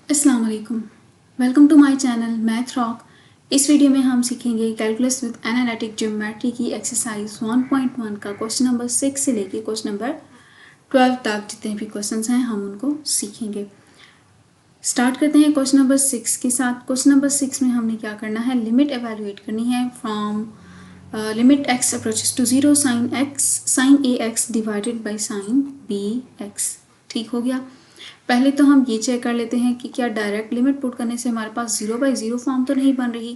अस्सलाम वालेकुम, welcome to my channel Math Rock. इस वीडियो में हम सीखेंगे कैलकुलस विद एनालिटिक ज्योमेट्री की एक्सरसाइज 1.1 का क्वेश्चन नंबर 6 से लेके क्वेश्चन नंबर 12 तक जितने भी क्वेश्चंस हैं हम उनको सीखेंगे। स्टार्ट करते हैं क्वेश्चन नंबर 6 के साथ। क्वेश्चन नंबर 6 में हमने क्या करना है, लिमिट एवेलुएट करनी है from limit x approaches to 0 sine a x divided by sine b x. ठीक हो गया। पहले तो हम ये चेक कर लेते हैं कि क्या डायरेक्ट लिमिट पुट करने से हमारे पास 0/0 फॉर्म तो नहीं बन रही।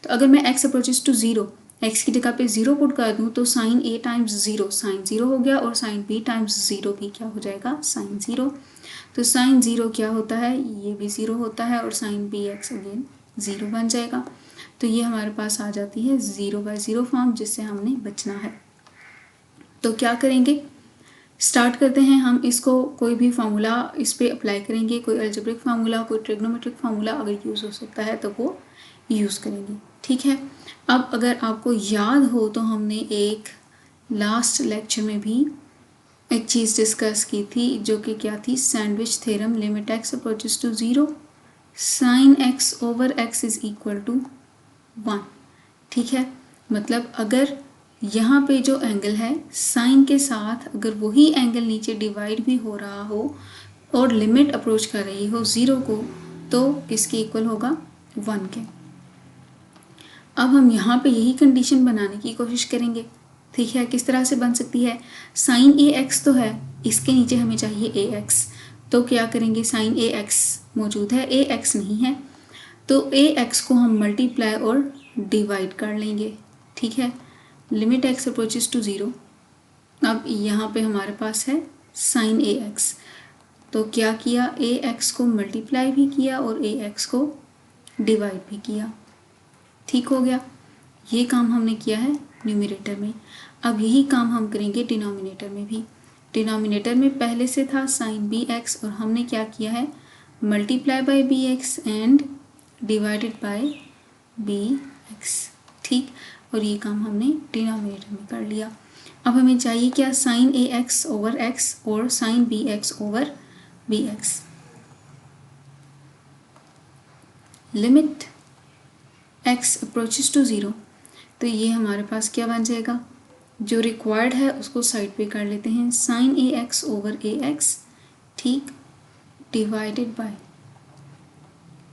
तो अगर मैं x अप्रोचेस टू 0 x की जगह पे 0 पुट कर दूं तो साइन a टाइम्स 0 साइन 0 हो गया और साइन b टाइम्स 0 भी क्या हो जाएगा, साइन 0। तो साइन 0 क्या होता है, ये भी 0 होता है और साइन बी एक्स अगेन 0 बन जाएगा। तो ये हमारे पास आ जाती है 0/0 फॉर्म जिससे हमने बचना है। तो क्या करेंगे, स्टार्ट करते हैं हम इसको। कोई भी फार्मूला इस पर अप्लाई करेंगे, कोई अलजेब्रिक फार्मूला, कोई ट्रिग्नोमेट्रिक फार्मूला अगर यूज़ हो सकता है तो वो यूज़ करेंगे। ठीक है। अब अगर आपको याद हो तो हमने एक लास्ट लेक्चर में भी एक चीज़ डिस्कस की थी जो कि क्या थी, sandwich theorem. Limit x approaches to 0 sine x over x is equal to 1। ठीक है। मतलब अगर यहाँ पे जो एंगल है साइन के साथ अगर वही एंगल नीचे डिवाइड भी हो रहा हो और लिमिट अप्रोच कर रही हो 0 को, तो किसके इक्वल होगा, 1 के। अब हम यहाँ पे यही कंडीशन बनाने की कोशिश करेंगे। ठीक है। किस तरह से बन सकती है, साइन ए एक्स तो है, इसके नीचे हमें चाहिए ए एक्स। तो क्या करेंगे, साइन ए एक्स मौजूद है, ए एक्स नहीं है, तो ए एक्स को हम मल्टीप्लाई और डिवाइड कर लेंगे। ठीक है। Limit x approaches to 0। अब यहाँ पे हमारे पास है साइन ए एक्स, तो क्या किया, ए एक्स को मल्टीप्लाई भी किया और ए एक्स को डिवाइड भी किया। ठीक हो गया। ये काम हमने किया है न्यूमरेटर में। अब यही काम हम करेंगे डिनोमिनेटर में भी। डिनोमिनेटर में पहले से था साइन बी एक्स और हमने क्या किया है, multiply by b x and divided by b x. ठीक। और ये काम हमने डिनोमिनेटर में कर लिया। अब हमें चाहिए क्या, sine a x over x और sine b x over b x. Limit x approaches to 0, तो ये हमारे पास क्या बन जाएगा, जो रिक्वायर्ड है उसको साइड पे कर लेते हैं, sine a x over a x, ठीक, divided by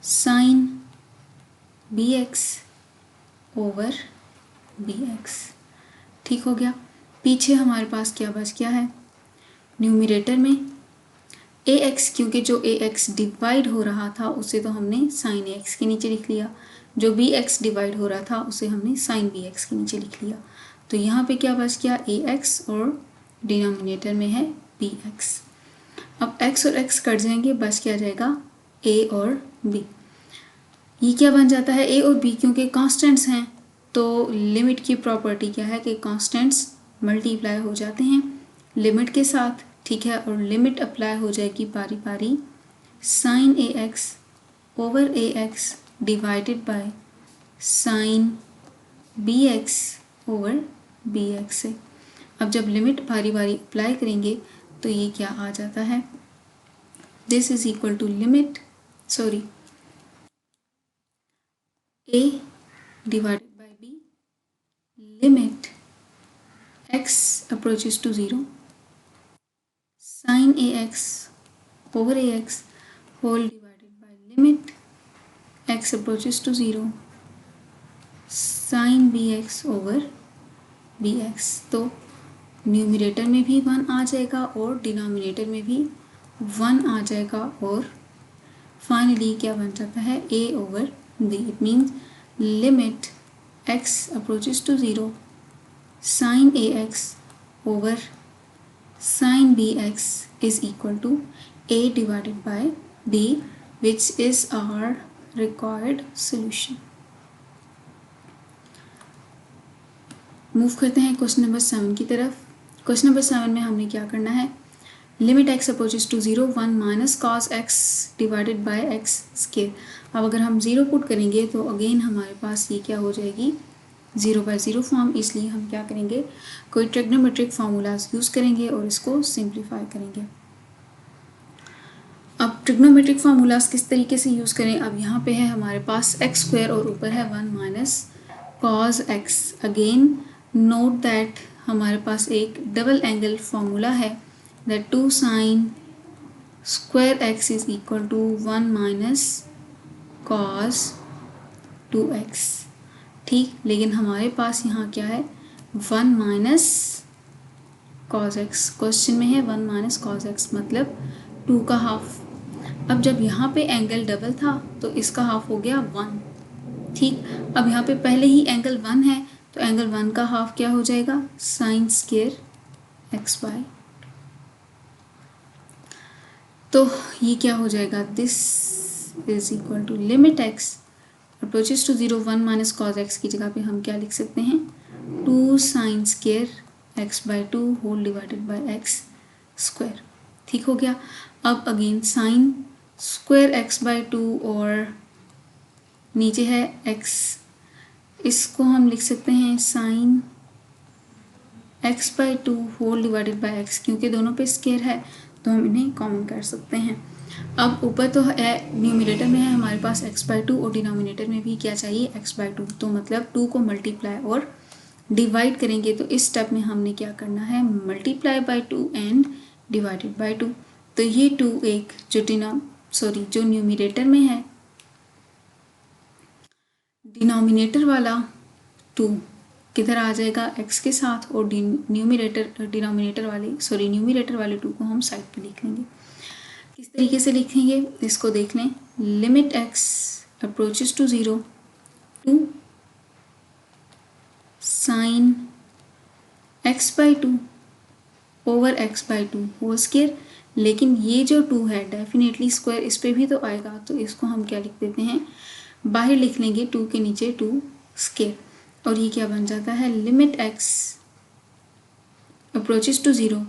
sine b x over b x. ठीक हो गया। पीछे हमारे पास क्या बच गया है, न्यूमरेटर में ए एक्स, क्योंकि जो ए एक्स डिवाइड हो रहा था उसे तो हमने साइन ए एक्स के नीचे लिख लिया, जो बी एक्स डिवाइड हो रहा था उसे हमने साइन बी एक्स के नीचे लिख लिया। तो यहाँ पे क्या बच गया, ए एक्स और डिनोमिनेटर में है बी एक्स। अब एक्स और एक्स कट जाएंगे, बच क्या जाएगा, ए और बी। ये क्या बन जाता है, ए और बी क्योंकि कांस्टेंट्स हैं तो लिमिट की प्रॉपर्टी क्या है कि कांस्टेंट्स मल्टीप्लाई हो जाते हैं लिमिट के साथ। ठीक है। और लिमिट अप्लाई हो जाएगी बारी बारी sine a x over a x divided by sine b x over b x से। अब जब लिमिट बारी बारी अप्लाई करेंगे तो ये क्या आ जाता है, this is equal to limit a divided by b limit x approaches to 0 sin ax over ax whole divided by limit x approaches to 0 sin bx over bx। तो न्यूमरेटर में भी 1 आ जाएगा और डिनोमिनेटर में भी 1 आ जाएगा और फाइनली क्या बन जाता है, a over b। It means limit x approaches to 0 sin ax over sin bx is equal to a divided by b, which is our required solution। Move करते हैं क्वेश्चन नंबर 7 की तरफ। क्वेश्चन नंबर 7 में हमने क्या करना है, limit x approaches to 0 1 minus cos x divided by x square. अब अगर हम 0 पुट करेंगे तो अगेन हमारे पास ये क्या हो जाएगी, 0/0 फॉर्म। इसलिए हम क्या करेंगे, कोई ट्रिग्नोमेट्रिक फार्मूलाज यूज़ करेंगे और इसको सिंप्लीफाई करेंगे। अब ट्रिग्नोमेट्रिक फार्मूलाज किस तरीके से यूज़ करें। अब यहाँ पे है हमारे पास एक्स स्क्वायर और ऊपर है 1 minus cos x. Again note that हमारे पास एक डबल एंगल फार्मूला है that 2 sine square x is equal to 1 minus cos 2x। ठीक, लेकिन हमारे पास यहाँ क्या है 1 माइनस कॉज एक्स। क्वेश्चन में है 1 माइनस कॉज एक्स मतलब 2 का हाफ। अब जब यहाँ पे एंगल डबल था तो इसका हाफ हो गया 1। ठीक, अब यहाँ पे पहले ही एंगल 1 है तो एंगल 1 का हाफ क्या हो जाएगा साइन स्क्वायर एक्स बाय। तो ये क्या हो जाएगा this is equal to limit x approaches to 0 1 minus cos x की जगह पे हम क्या लिख सकते हैं 2 sine square x by 2 whole divided by x square. ठीक हो गया। अब again sine square x by 2 और नीचे है एक्स, इसको हम लिख सकते हैं sine x by 2 whole divided by x, क्योंकि दोनों पे स्क्वायर है तो हम इन्हें कॉमन कर सकते हैं। अब ऊपर तो है न्यूमिनेटर में है हमारे पास एक्स बाय 2 और डिनोमिनेटर में भी क्या चाहिए एक्स बाय 2, तो मतलब 2 को मल्टीप्लाई और डिवाइड करेंगे तो इस स्टेप में हमने क्या करना है multiply bye 2 and divided bye 2। तो ये 2 एक जो न्यूमिनेटर में है डिनोमिनेटर वाला 2 किधर आ जाएगा x के साथ और न्यूमिनेटर वाले 2 को हम साइड पे लिख लेंगे। किस तरीके से लिखेंगे इसको देख लें। Limit x approaches to 0 2 sine x by 2 over x by 2 whole square. लेकिन ये जो 2 है डेफिनेटली स्क्वायर इस पे भी तो आएगा, तो इसको हम क्या लिख देते हैं बाहर लिख लेंगे 2 के नीचे 2 स्क्वायर, और ये क्या बन जाता है limit x approaches to 0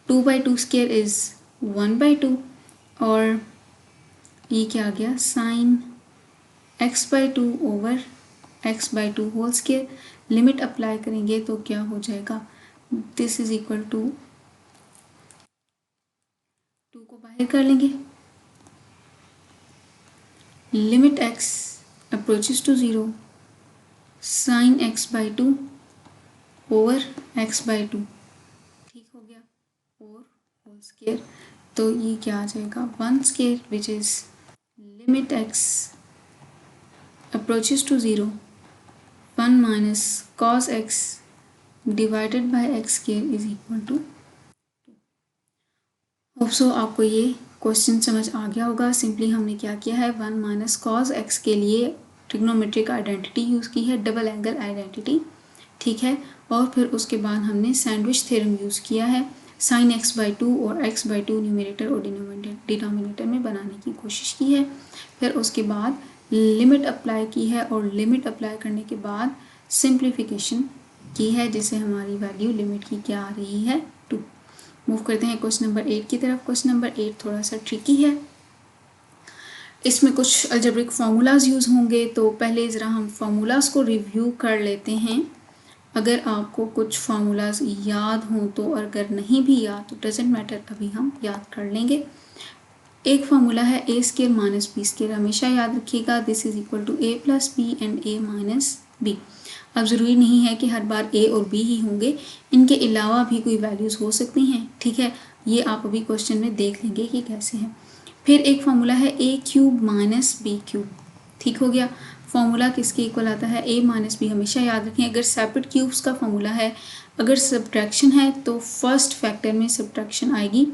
2 by 2 square is 1 by 2 और ये क्या आ गया sine x by 2 over x by 2 whole square. Limit apply करेंगे तो क्या हो जाएगा दिस इज इक्वल टू 2 को बाहर कर लेंगे limit x approaches to 0 sine x by 2 over x by 2 ठीक हो गया और होल स्क्वायर। तो ये क्या आ जाएगा 1 square which is limit x approaches to 0 1 minus cos x divided by x square is equal to 2। Hope so आपको ये क्वेश्चन समझ आ गया होगा। सिंपली हमने क्या किया है 1 माइनस कॉस x के लिए ट्रिग्नोमेट्रिक आइडेंटिटी यूज़ की है, डबल एंगल आइडेंटिटी, ठीक है। और फिर उसके बाद हमने सैंडविच थ्योरम यूज़ किया है, साइन x बाई 2 और x बाई 2 न्यूमिनेटर और डिनोमिनेटर में बनाने की कोशिश की है। फिर उसके बाद लिमिट अप्लाई की है और लिमिट अप्लाई करने के बाद सिंप्लीफिकेशन की है, जिससे हमारी वैल्यू लिमिट की क्या आ रही है 2। मूव करते हैं क्वेश्चन नंबर 8 की तरफ। क्वेश्चन नंबर 8 थोड़ा सा ट्रिकी है, इसमें कुछ अलजेब्रिक फार्मूलाज यूज़ होंगे, तो पहले ज़रा हम फार्मूलाज को रिव्यू कर लेते हैं। अगर आपको कुछ फार्मूलाज याद हों तो, और अगर नहीं भी याद तो डजेंट मैटर, अभी हम याद कर लेंगे। एक फार्मूला है a square minus b square, हमेशा याद रखिएगा this is equal to a plus b and a minus b. अब ज़रूरी नहीं है कि हर बार ए और बी ही होंगे, इनके अलावा भी कोई वैल्यूज़ हो सकती हैं, ठीक है। ये आप अभी क्वेश्चन में देख लेंगे कि कैसे हैं। फिर एक फार्मूला है ए क्यूब माइनस बी क्यूब, ठीक हो गया। फार्मूला किसके इक्वल आता है ए माइनस बी, हमेशा याद रखें। अगर सेपरेट क्यूब्स का फार्मूला है, अगर सब्ट्रैक्शन है तो फर्स्ट फैक्टर में सब्ट्रैक्शन आएगी,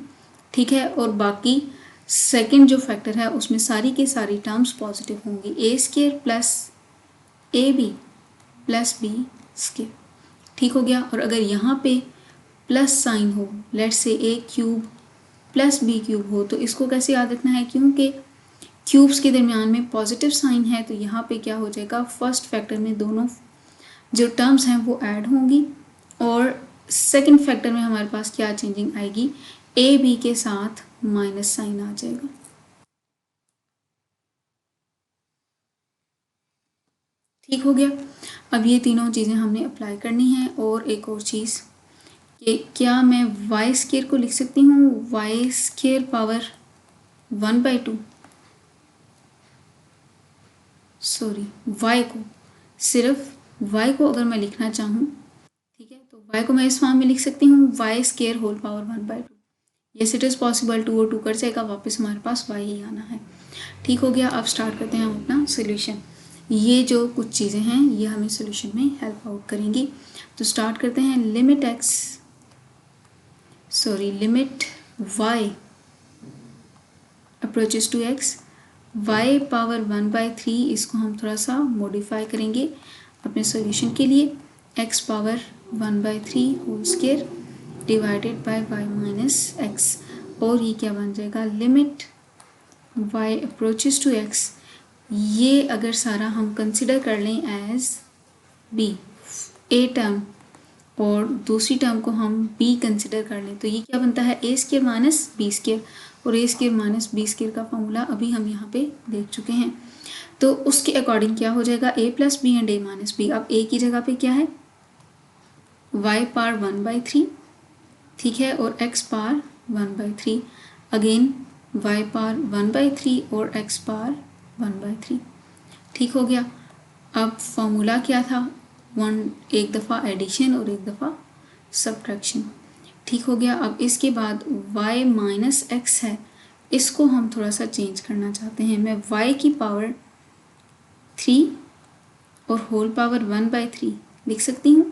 ठीक है, और बाकी सेकंड जो फैक्टर है उसमें सारी की सारी टर्म्स पॉजिटिव होंगी। A square plus A B plus B square, ठीक हो गया। और अगर यहाँ पे प्लस साइन हो, let's say a cube plus b cube हो, तो इसको कैसे याद रखना है, क्योंकि क्यूब्स के दरमियान में पॉजिटिव साइन है, तो यहाँ पे क्या हो जाएगा फर्स्ट फैक्टर में दोनों जो टर्म्स हैं वो ऐड होंगी, और सेकंड फैक्टर में हमारे पास क्या चेंजिंग आएगी, ए बी के साथ माइनस साइन आ जाएगा। ठीक हो गया। अब ये तीनों चीज़ें हमने अप्लाई करनी है। और एक और चीज़ कि क्या मैं वाई स्क्वायर को लिख सकती हूँ वाई स्क्वायर पावर 1/2 y को, सिर्फ y को अगर मैं लिखना चाहूँ, ठीक है, तो y को मैं इस फॉर्म में लिख सकती हूँ y² whole power 1/2। Yes it is possible, 2 और 2 कट जाएगा, वापस हमारे पास y ही आना है। ठीक हो गया। अब स्टार्ट करते हैं हम अपना सोल्यूशन। ये जो कुछ चीज़ें हैं ये हमें सोल्यूशन में हेल्प आउट करेंगी। तो स्टार्ट करते हैं। Limit y approaches to x, y power 1/3, इसको हम थोड़ा सा मॉडिफाई करेंगे अपने सोल्यूशन के लिए। x power 1/3 whole square divided by y minus x, और ये क्या बन जाएगा, limit y approaches to x। ये अगर सारा हम कंसिडर कर लें एज b, a टर्म, और दूसरी टर्म को हम b कंसिडर कर लें, तो ये क्या बनता है, a² माइनस b², और a² माइनस b² का फॉर्मूला अभी हम यहाँ पे देख चुके हैं। तो उसके अकॉर्डिंग क्या हो जाएगा, a plus b and a minus b. अब a की जगह पे क्या है, y पावर 1/3, ठीक है, और x power 1/3, again y power 1/3 और x पावर 1/3। ठीक हो गया। अब फॉर्मूला क्या था, एक दफ़ा एडिशन और एक दफ़ा सब्ट्रैक्शन। ठीक हो गया। अब इसके बाद y माइनस एक्स है, इसको हम थोड़ा सा चेंज करना चाहते हैं। मैं y की पावर 3 और होल पावर 1/3 लिख सकती हूँ।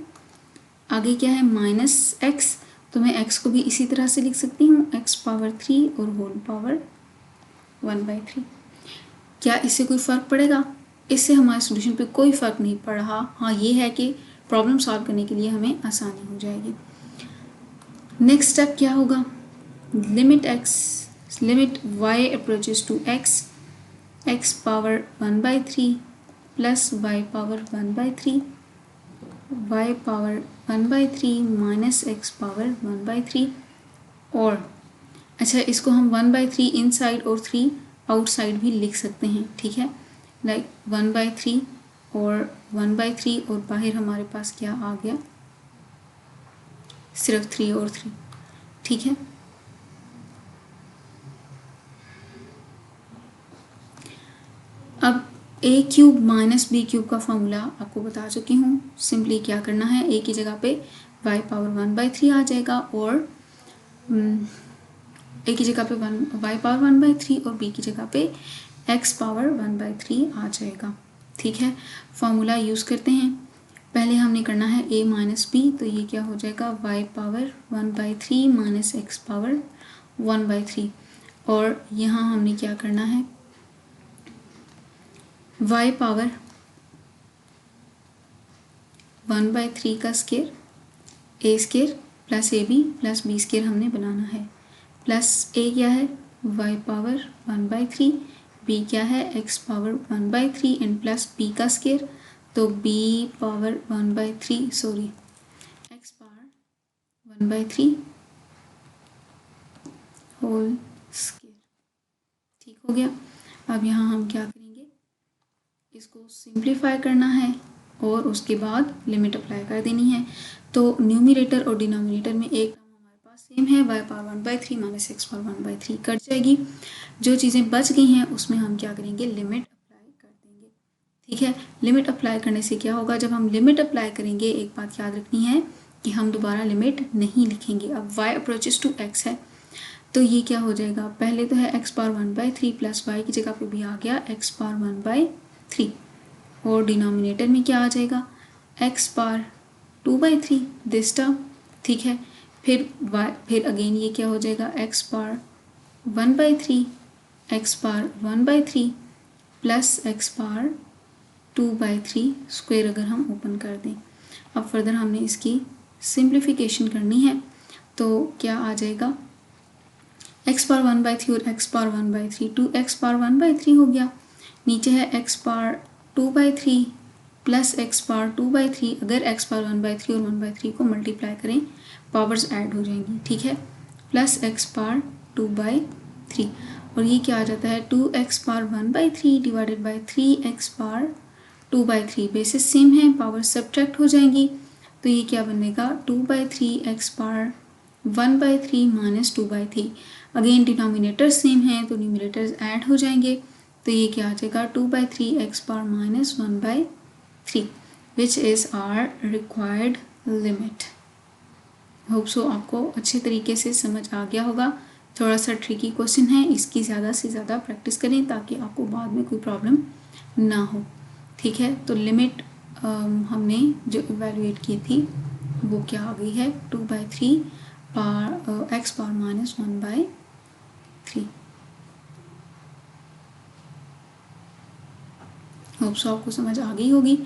आगे क्या है, माइनस एक्स, तो मैं x को भी इसी तरह से लिख सकती हूँ, x पावर 3 और होल पावर 1/3। क्या इससे कोई फ़र्क पड़ेगा, इससे हमारे सोल्यूशन पे कोई फ़र्क नहीं पड़ रहा। हाँ, ये है कि प्रॉब्लम सॉल्व करने के लिए हमें आसानी हो जाएगी। नेक्स्ट स्टेप क्या होगा, limit y approaches to x power 1/3 plus y power 1/3, y power 1/3 minus x power 1/3, और अच्छा, इसको हम 1/3 इनसाइड और 3 आउटसाइड भी लिख सकते हैं। ठीक है, लाइक 1/3 और 1/3, और बाहर हमारे पास क्या आ गया, सिर्फ 3 और 3। ठीक है, अब a³ माइनस b³ का फॉर्मूला आपको बता चुकी हूँ। सिंपली क्या करना है, a की जगह पे y पावर 1/3 आ जाएगा, और a की जगह पे y पावर 1/3 और b की जगह पे x पावर 1/3 आ जाएगा। ठीक है, फॉर्मूला यूज़ करते हैं। पहले हमने करना है a माइनस b, तो ये क्या हो जाएगा, y power 1/3 minus x power 1/3, और यहाँ हमने क्या करना है, y पावर 1/3 का square, a² plus ab plus b² हमने बनाना है, प्लस a क्या है, y पावर 1/3, b क्या है, x power 1/3 and plus b का स्क्वायर, तो b power 1/3 x power 1/3 whole square. ठीक हो गया। अब यहाँ हम क्या करेंगे, इसको सिंप्लीफाई करना है और उसके बाद लिमिट अप्लाई कर देनी है। तो न्यूमरेटर और डिनोमिनेटर में एक टर्म हमारे पास सेम है, y power 1/3 minus x power 1/3 cut जाएगी। जो चीज़ें बच गई हैं उसमें हम क्या करेंगे, लिमिट अप्लाई कर देंगे। ठीक है, लिमिट अप्लाई करने से क्या होगा, जब हम लिमिट अप्लाई करेंगे, एक बात याद रखनी है कि हम दोबारा लिमिट नहीं लिखेंगे। अब y अप्रोचेस टू x है, तो ये क्या हो जाएगा, पहले तो है x पावर 1/3 प्लस y की जगह पे भी आ गया x पावर 1/3, और डिनोमिनेटर में क्या आ जाएगा, x पावर 2/3 दिस टर्म। ठीक है, फिर अगेन ये क्या हो जाएगा, x power 1/3, x power 1/3 plus x power 2/3 square अगर हम ओपन कर दें। अब फर्दर हमने इसकी सिंप्लीफिकेशन करनी है, तो क्या आ जाएगा, x पावर 1/3 और x पावर 1/3, 2x पावर 1/3 हो गया। नीचे है x power 2/3 plus x power 2/3, अगर x पावर 1/3 और 1/3 को मल्टीप्लाई करें, पावर्स ऐड हो जाएंगी। ठीक है, प्लस x पावर 2/3, और ये क्या आ जाता है, 2x power 1/3 divided by 3x power 2/3, basis same है, पावर सब्ट्रैक्ट हो जाएंगी, तो ये क्या बनेगा, 2/3 x power 1/3 minus 2/3। Again denominator same है तो न्यूमरेटर्स ऐड हो जाएंगे, तो ये क्या आ जाएगा 2/3 x⁻−1/3 which is our required limit. Hope so आपको अच्छे तरीके से समझ आ गया होगा। थोड़ा सा ट्रिकी क्वेश्चन है, इसकी ज़्यादा से ज़्यादा प्रैक्टिस करें ताकि आपको बाद में कोई प्रॉब्लम ना हो। ठीक है, तो लिमिट हमने जो इवेलुएट की थी वो क्या आ गई है 2/3 x⁻−1/3। होप सो आपको समझ आ गई होगी।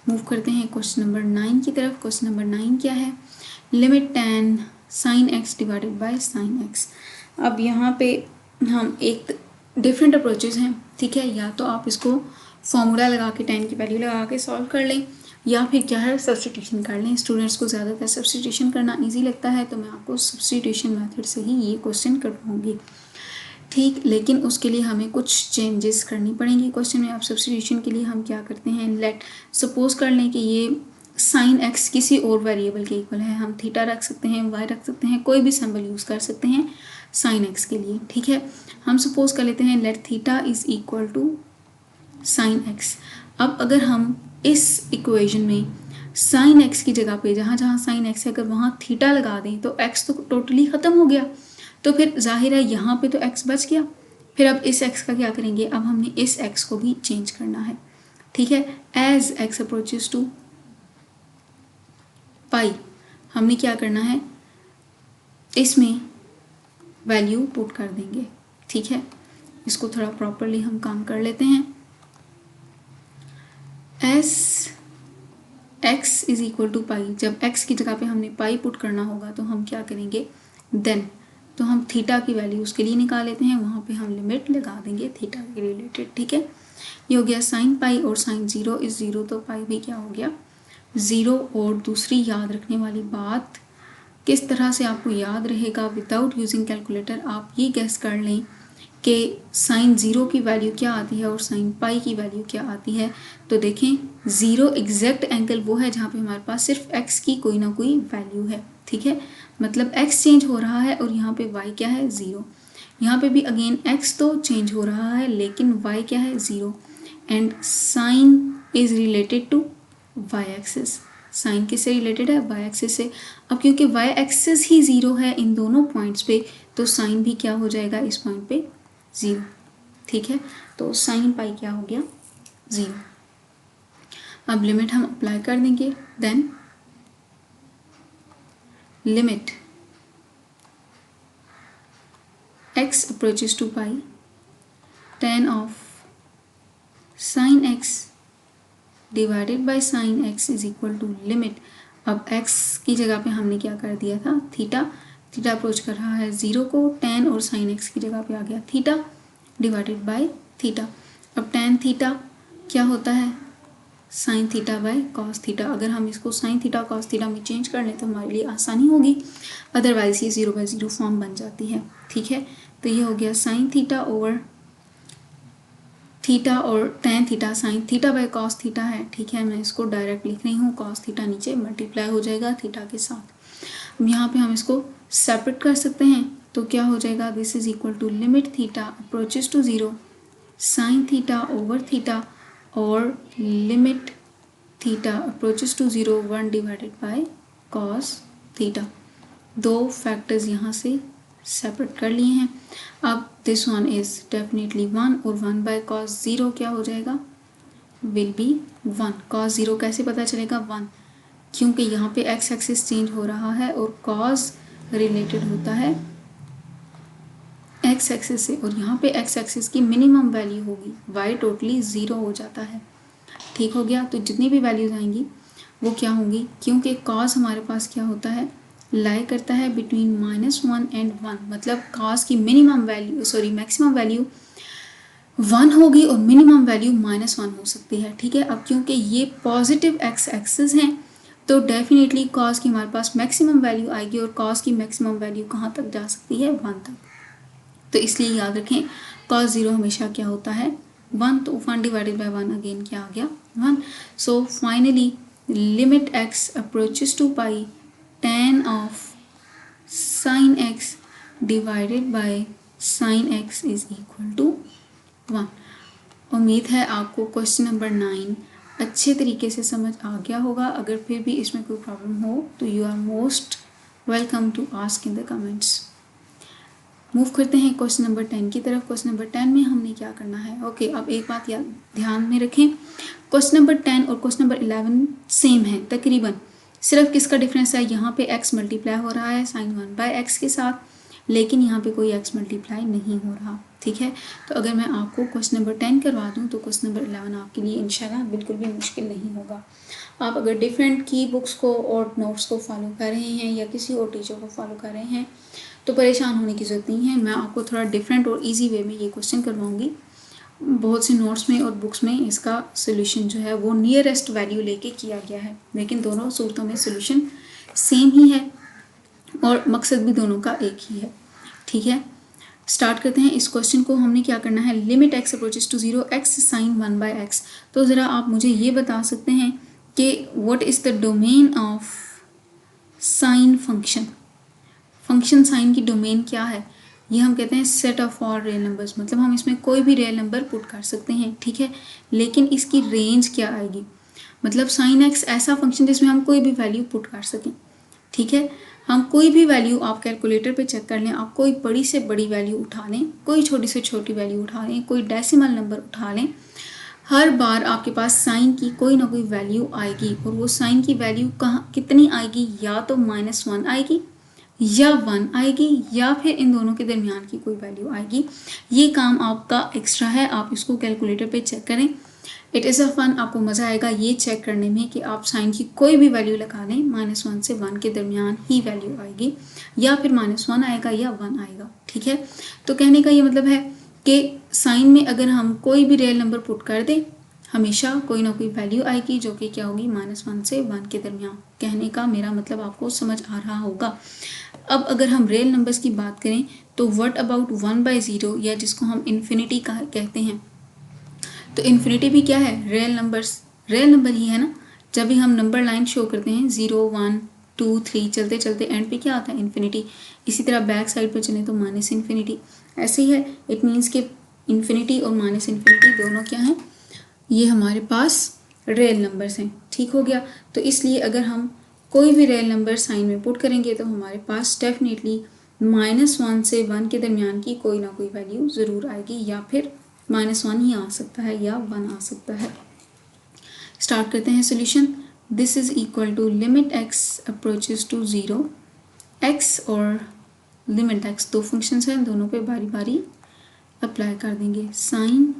मूव करते हैं क्वेश्चन नंबर 9 की तरफ। क्वेश्चन नंबर 9 क्या है, limit tan sin x divided bye sin x। अब यहाँ पे हम एक डिफरेंट अप्रोचेज हैं, ठीक है, या तो आप इसको फॉर्मूला लगा के tan की वैल्यू लगा के सॉल्व कर लें, या फिर क्या है सब्सटीट्यूशन कर लें। स्टूडेंट्स को ज़्यादातर सब्सटीट्यूशन करना ईजी लगता है, तो मैं आपको सब्सटीट्यूशन मेथड से ही ये क्वेश्चन करवाऊँगी, ठीक। लेकिन उसके लिए हमें कुछ चेंजेस करनी पड़ेंगी क्वेश्चन में। अब सब्सटीट्यूशन के लिए हम क्या करते हैं, लेट सपोज कर लें कि ये साइन एक्स किसी और वेरिएबल के इक्वल है। हम थीटा रख सकते हैं, वाई रख सकते हैं, कोई भी सिंबल यूज़ कर सकते हैं साइन एक्स के लिए, ठीक है। हम सपोज कर लेते हैं let theta is equal to sine x. अब अगर हम इस इक्वेशन में साइन एक्स की जगह पे जहाँ जहाँ साइन एक्स है अगर वहाँ थीटा लगा दें तो एक्स तो टोटली ख़त्म हो गया, तो फिर जाहिर है यहाँ पे तो x बच गया। फिर अब इस x का क्या करेंगे, अब हमने इस x को भी चेंज करना है, ठीक है। एज x अप्रोचेस टू पाई हमने क्या करना है, इसमें वैल्यू पुट कर देंगे, ठीक है। इसको थोड़ा प्रॉपरली हम काम कर लेते हैं। S x is equal to pi, जब x की जगह पे हमने पाई पुट करना होगा तो हम क्या करेंगे, देन तो हम थीटा की वैल्यू उसके लिए निकाल लेते हैं, वहाँ पे हम लिमिट लगा देंगे थीटा के रिलेटेड, ठीक है। ये हो गया साइन पाई और साइन 0 इज 0, तो पाई भी क्या हो गया 0। और दूसरी याद रखने वाली बात, किस तरह से आपको याद रहेगा विदाउट यूजिंग कैलकुलेटर, आप ये गेस कर लें कि साइन 0 की वैल्यू क्या आती है और साइन पाई की वैल्यू क्या आती है। तो देखें 0 एग्जैक्ट एंगल वो है जहाँ पे हमारे पास सिर्फ x की कोई ना कोई वैल्यू है, ठीक है। मतलब x चेंज हो रहा है और यहाँ पे y क्या है 0। यहाँ पे भी अगेन x तो चेंज हो रहा है लेकिन y क्या है 0। And sine is related to y axis, sine किससे रिलेटेड है y एक्सिस से। अब क्योंकि y एक्सिस ही 0 है इन दोनों पॉइंट्स पे, तो साइन भी क्या हो जाएगा इस पॉइंट पे 0, ठीक है। तो साइन पाई क्या हो गया 0। अब लिमिट हम अप्लाई कर देंगे, then limit x approaches to pi tan of sine x divided by sine x is equal to limit. अब x की जगह पे हमने क्या कर दिया था थीटा, थीटा अप्रोच कर रहा है 0 को, tan और साइन x की जगह पे आ गया थीटा डिवाइडेड बाय थीटा। अब tan थीटा क्या होता है sine theta by cos theta. अगर हम इसको साइन थीटा कॉस थीटा में चेंज कर लें तो हमारे लिए आसानी होगी, अदरवाइज ये 0/0 फॉर्म बन जाती है, ठीक है। तो ये हो गया साइन थीटा ओवर थीटा और tan theta sine theta by cos theta है, ठीक है। मैं इसको डायरेक्ट लिख रही हूँ, कॉस थीटा नीचे मल्टीप्लाई हो जाएगा थीटा के साथ। अब यहाँ पे हम इसको सेपरेट कर सकते हैं, तो क्या हो जाएगा this is equal to limit theta approaches to 0 sine theta over theta और limit theta approaches to 0 1 divided by cos theta. दो फैक्टर्स यहाँ से सेपरेट कर लिए हैं। अब दिस वन इज डेफिनेटली 1 और 1 बाय कॉस 0 क्या हो जाएगा विल बी 1। कॉस 0 कैसे पता चलेगा 1, क्योंकि यहाँ पे x एक्सिस चेंज हो रहा है और कॉस रिलेटेड होता है x एक्सिस से, और यहाँ पे x एक्सिस की मिनिमम वैल्यू होगी, y टोटली 0 हो जाता है, ठीक हो गया। तो जितनी भी वैल्यूज आएंगी वो क्या होंगी, क्योंकि कॉस हमारे पास क्या होता है लाई करता है बिटवीन -1 एंड 1, मतलब कॉस की मिनिमम वैल्यू मैक्सिमम वैल्यू 1 होगी और मिनिमम वैल्यू -1 हो सकती है, ठीक है। अब क्योंकि ये पॉजिटिव x एक्सिस हैं तो डेफिनेटली कॉस की हमारे पास मैक्सिमम वैल्यू आएगी, और कॉस की मैक्सिमम वैल्यू कहाँ तक जा सकती है 1 तक। तो इसलिए याद रखें कॉस 0 हमेशा क्या होता है 1, तो 1 डिवाइडेड बाय 1 अगेन क्या आ गया 1। So finally limit x approaches to pi tan of sine x divided by sine x is equal to 1। उम्मीद है आपको क्वेश्चन नंबर 9 अच्छे तरीके से समझ आ गया होगा। अगर फिर भी इसमें कोई प्रॉब्लम हो तो you are most welcome to ask in the comments. Move करते हैं क्वेश्चन नंबर 10 की तरफ। क्वेश्चन नंबर 10 में हमने क्या करना है? ओके, अब एक बात ध्यान में रखें, क्वेश्चन नंबर 10 और क्वेश्चन नंबर 11 सेम है तकरीबन। सिर्फ किसका डिफरेंस है, यहाँ पे x मल्टीप्लाई हो रहा है साइन 1/x के साथ, लेकिन यहाँ पे कोई x मल्टीप्लाई नहीं हो रहा। ठीक है, तो अगर मैं आपको क्वेश्चन नंबर 10 करवा दूँ तो क्वेश्चन नंबर 11 आपके लिए इंशाल्लाह बिल्कुल भी मुश्किल नहीं होगा। आप अगर डिफरेंट की बुक्स को और नोट्स को फॉलो कर रहे हैं या किसी और टीचर को फॉलो कर रहे हैं तो परेशान होने की ज़रूरत नहीं है। मैं आपको थोड़ा डिफरेंट और इजी वे में ये क्वेश्चन करवाऊंगी। बहुत से नोट्स में और बुक्स में इसका सोल्यूशन जो है वो नियरेस्ट वैल्यू लेके किया गया है, लेकिन दोनों सूरतों में सोल्यूशन सेम ही है और मकसद भी दोनों का एक ही है। ठीक है, स्टार्ट करते हैं। इस क्वेश्चन को हमने क्या करना है, limit x approaches to 0 x sine 1/x। तो ज़रा आप मुझे ये बता सकते हैं कि what is the domain of sine function. Function sine की डोमेन क्या है? ये हम कहते हैं set of all real numbers, मतलब हम इसमें कोई भी रियल नंबर पुट कर सकते हैं। ठीक है, लेकिन इसकी रेंज क्या आएगी? मतलब साइन एक्स ऐसा फंक्शन जिसमें हम कोई भी वैल्यू पुट कर सकें। ठीक है, हम कोई भी वैल्यू आप कैलकुलेटर पे चेक कर लें, आप कोई बड़ी से बड़ी वैल्यू उठा लें, कोई छोटी से छोटी वैल्यू उठा लें, कोई डेसिमल नंबर उठा लें, हर बार आपके पास साइन की कोई ना कोई वैल्यू आएगी। और वो साइन की वैल्यू कहाँ कितनी आएगी? या तो -1 आएगी या 1 आएगी या फिर इन दोनों के दरमियान की कोई वैल्यू आएगी। ये काम आपका एक्स्ट्रा है, आप इसको कैलकुलेटर पे चेक करें। इट इज़ अ फन, आपको मज़ा आएगा ये चेक करने में कि आप साइन की कोई भी वैल्यू लगा लें, -1 से 1 के दरमियान ही वैल्यू आएगी, या फिर -1 आएगा या 1 आएगा। ठीक है, तो कहने का ये मतलब है कि साइन में अगर हम कोई भी रियल नंबर पुट कर दें, हमेशा कोई ना कोई वैल्यू आएगी जो कि क्या होगी, -1 से 1 के दरमियान। कहने का मेरा मतलब आपको समझ आ रहा होगा। अब अगर हम रियल नंबर्स की बात करें तो व्हाट अबाउट 1/0, या जिसको हम इन्फिनिटी का कहते हैं। तो इन्फिनिटी भी क्या है? रियल नंबर्स, रियल नंबर ही है ना। जब भी हम नंबर लाइन शो करते हैं 0 1 2 3 चलते चलते एंड पे क्या आता है? इन्फिनिटी। इसी तरह बैक साइड पे चलें तो -इन्फिनिटी। ऐसे ही है, इट मीन्स कि इन्फिनिटी और -इन्फिनिटी दोनों क्या हैं? ये हमारे पास रियल नंबर्स हैं। ठीक हो गया, तो इसलिए अगर हम कोई भी रियल नंबर साइन में पुट करेंगे तो हमारे पास डेफिनेटली -1 से 1 के दरमियान की कोई ना कोई वैल्यू ज़रूर आएगी, या फिर -1 ही आ सकता है या 1 आ सकता है। स्टार्ट करते हैं solution. This is equal to limit x approaches to 0 x और लिमिट x, दो फंक्शंस हैं, दोनों पे बारी बारी अप्लाई कर देंगे। साइन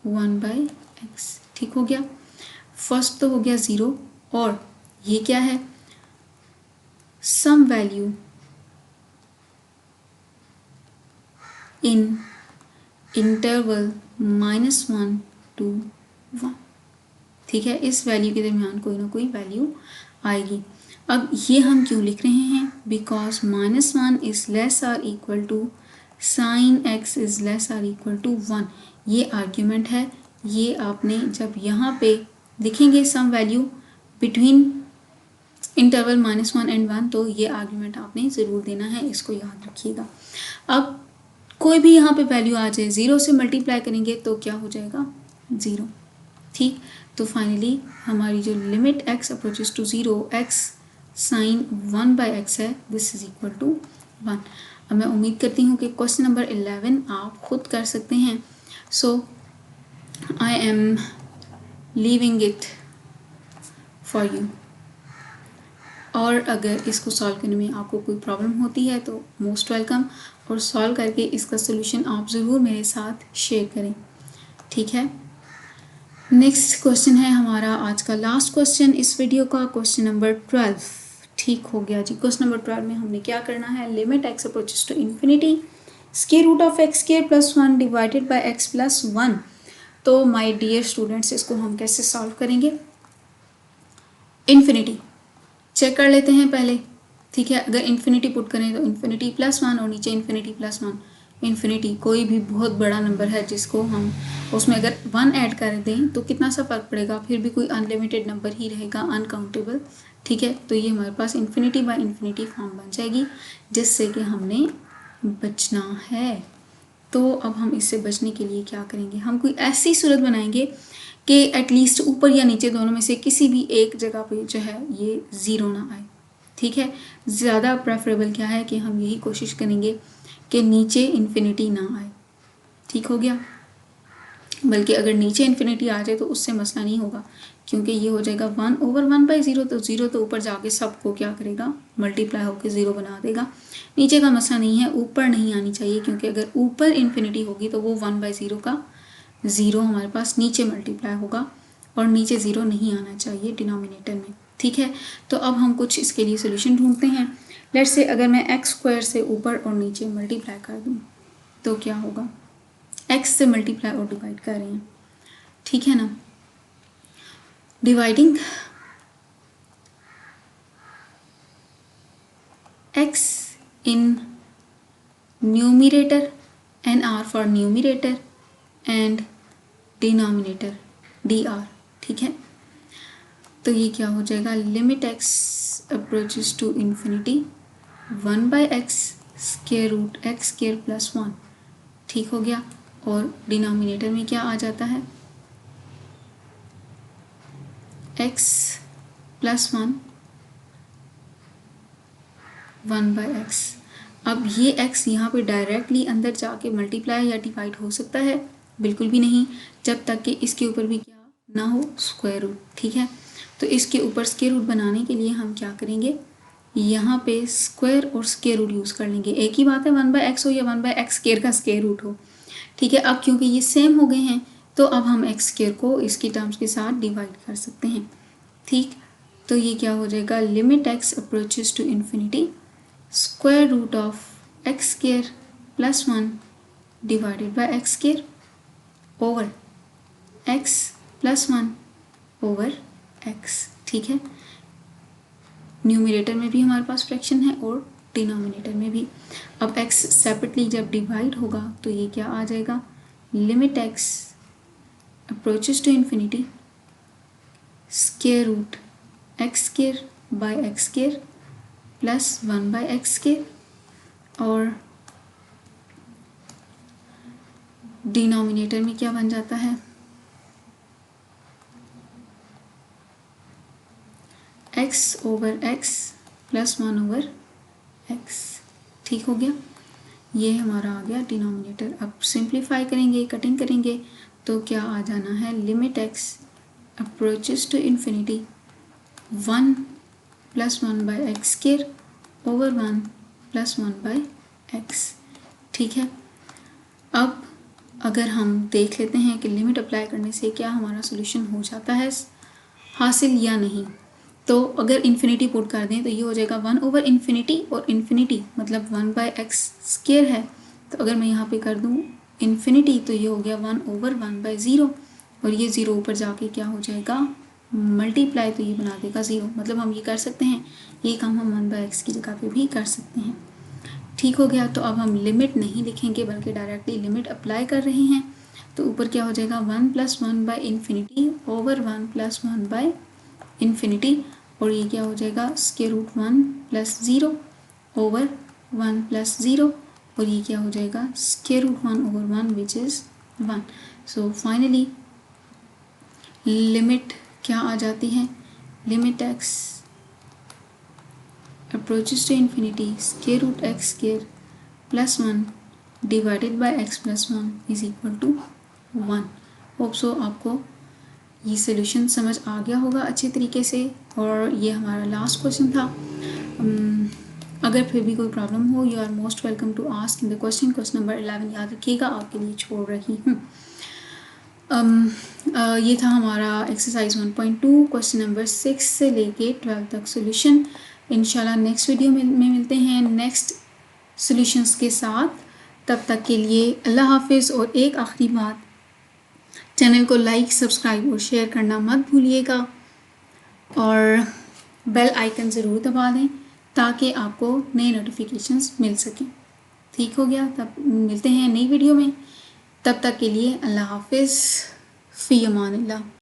1/x, ठीक हो गया। फर्स्ट तो हो गया 0, और ये क्या है? Some value in interval -1 to 1। ठीक है, इस वैल्यू के दरमियान कोई ना कोई वैल्यू आएगी। अब ये हम क्यों लिख रहे हैं? Because -1 is less or equal to sine x is less or equal to 1। ये आर्ग्यूमेंट है। ये आपने जब यहाँ पे लिखेंगे some value between interval -1 and 1, तो ये आर्ग्यूमेंट आपने ज़रूर देना है, इसको याद रखिएगा। अब कोई भी यहाँ पे वैल्यू आ जाए, 0 से मल्टीप्लाई करेंगे तो क्या हो जाएगा? 0। ठीक, तो फाइनली हमारी जो limit x approaches to 0 x sine 1/x है, दिस इज इक्वल टू 1। अब मैं उम्मीद करती हूँ कि क्वेश्चन नंबर 11 आप खुद कर सकते हैं। So I am leaving it for you. और अगर इसको सॉल्व करने में आपको कोई प्रॉब्लम होती है तो मोस्ट वेलकम, और सॉल्व करके इसका सोल्यूशन आप ज़रूर मेरे साथ शेयर करें। ठीक है, नेक्स्ट क्वेश्चन है हमारा आज का लास्ट क्वेश्चन इस वीडियो का, क्वेश्चन नंबर 12। ठीक हो गया जी। क्वेश्चन नंबर 12 में हमने क्या करना है? Limit x approaches to infinity square root of x square plus 1 divided by x plus 1। तो माय डियर स्टूडेंट्स, इसको हम कैसे सॉल्व करेंगे? इन्फिनिटी चेक कर लेते हैं पहले। ठीक है, अगर इन्फिनिटी पुट करें तो इन्फिनिटी प्लस 1 और नीचे इन्फिनिटी प्लस 1। इन्फिनिटी कोई भी बहुत बड़ा नंबर है जिसको हम उसमें अगर 1 ऐड कर दें तो कितना सा फर्क पड़ेगा? फिर भी कोई अनलिमिटेड नंबर ही रहेगा, अनकाउंटेबल। ठीक है, तो ये हमारे पास इन्फिनिटी बाय इन्फिनिटी फॉर्म बन जाएगी, जिससे कि हमने बचना है। तो अब हम इससे बचने के लिए क्या करेंगे, हम कोई ऐसी सूरत बनाएंगे कि एटलीस्ट ऊपर या नीचे दोनों में से किसी भी एक जगह पे जो है ये ज़ीरो ना आए। ठीक है, ज़्यादा प्रेफरेबल क्या है कि हम यही कोशिश करेंगे कि नीचे इन्फिनिटी ना आए। ठीक हो गया, बल्कि अगर नीचे इन्फिनिटी आ जाए तो उससे मसला नहीं होगा, क्योंकि ये हो जाएगा 1/1/0। तो ज़ीरो तो ऊपर जाके सबको क्या करेगा, मल्टीप्लाई होकर ज़ीरो बना देगा। नीचे का मसला नहीं है, ऊपर नहीं आनी चाहिए, क्योंकि अगर ऊपर इन्फिनिटी होगी तो वो 1/0 का ज़ीरो हमारे पास नीचे मल्टीप्लाई होगा, और नीचे ज़ीरो नहीं आना चाहिए डिनोमिनेटर में। ठीक है, तो अब हम कुछ इसके लिए सोल्यूशन ढूंढते हैं। लेट्स से अगर मैं x² से ऊपर और नीचे मल्टीप्लाई कर दूँ तो क्या होगा, x से मल्टीप्लाई और डिवाइड कर रहे हैं, ठीक है ना। Dividing x in numerator, NR for numerator and denominator DR। ठीक है, तो ये क्या हो जाएगा, limit x approaches to infinity 1/x square root x square plus 1। ठीक हो गया, और डिनोमिनेटर में क्या आ जाता है, x प्लस 1/x। अब ये x यहाँ पे डायरेक्टली अंदर जाके मल्टीप्लाई या डिवाइड हो सकता है, बिल्कुल भी नहीं, जब तक कि इसके ऊपर भी क्या ना हो, स्क्वायर रूट। ठीक है, तो इसके ऊपर स्क्वायर रूट बनाने के लिए हम क्या करेंगे, यहाँ पे स्क्वायर और स्क्वायर रूट यूज़ कर लेंगे। एक ही बात है 1/x हो या 1/x स्क्वायर का स्क्वायर रूट हो। ठीक है, अब क्योंकि ये सेम हो गए हैं तो अब हम x स्क्वायर को इसकी टर्म्स के साथ डिवाइड कर सकते हैं। ठीक, तो ये क्या हो जाएगा, limit x approaches to infinity square root of x square plus 1 divided by x square over x plus 1 over x। ठीक है, न्यूमरेटर में भी हमारे पास फ्रैक्शन है और डिनोमिनेटर में भी। अब x सेपरेटली जब डिवाइड होगा तो ये क्या आ जाएगा, limit x approaches to infinity square root x square by x square plus 1/x square, और डिनोमिनेटर में क्या बन जाता है, x over x plus 1 over x। ठीक हो गया, ये हमारा आ गया डिनोमिनेटर। अब सिंप्लीफाई करेंगे, कटिंग करेंगे तो क्या आ जाना है, limit x approaches to infinity 1 plus 1/x square over 1 plus 1/x। ठीक है, अब अगर हम देख लेते हैं कि लिमिट अप्लाई करने से क्या हमारा सोल्यूशन हो जाता है हासिल या नहीं। तो अगर इन्फिनिटी पुट कर दें तो ये हो जाएगा 1 ओवर इन्फिनिटी, और इन्फिनिटी मतलब 1/x स्क्वायर है, तो अगर मैं यहाँ पे कर दूँ इन्फिनिटी तो ये हो गया 1 ओवर 1/0, और ये ज़ीरो ऊपर जाके क्या हो जाएगा, मल्टीप्लाई, तो ये बना देगा ज़ीरो। मतलब हम ये कर सकते हैं, ये काम हम 1/x की जगह पे भी कर सकते हैं। ठीक हो गया, तो अब हम लिमिट नहीं लिखेंगे बल्कि डायरेक्टली लिमिट अप्लाई कर रहे हैं। तो ऊपर क्या हो जाएगा, 1 प्लस 1/इन्फिनिटी ओवर 1 प्लस 1/इन्फिनिटी, और ये क्या हो जाएगा, square root 1 plus 0 over 1 plus 0, और ये क्या हो जाएगा, square root 1 over 1 which is 1। So finally limit क्या आ जाती है, limit x approaches to infinity square root x square plus 1 divided by x plus 1 is equal to 1। Hope so आपको ये सोल्यूशन समझ आ गया होगा अच्छे तरीके से, और ये हमारा लास्ट क्वेश्चन था। अगर फिर भी कोई प्रॉब्लम हो, you are most welcome to ask in the question number 11 याद रखिएगा, आपके लिए छोड़ रही हूँ। ये था हमारा एक्सरसाइज 1.2 क्वेश्चन नंबर 6 से लेके 12 तक सोल्यूशन। इंशाल्लाह नेक्स्ट वीडियो में मिलते हैं नेक्स्ट सॉल्यूशंस के साथ। तब तक के लिए अल्लाह हाफिज़। और एक आखिरी बात, चैनल को लाइक, सब्सक्राइब और शेयर करना मत भूलिएगा, और बेल आइकन ज़रूर दबा दें ताकि आपको नए नोटिफिकेशंस मिल सकें। ठीक हो गया, तब मिलते हैं नई वीडियो में। तब तक के लिए अल्लाह हाफिज़, फ़ी अमानिल्लाह।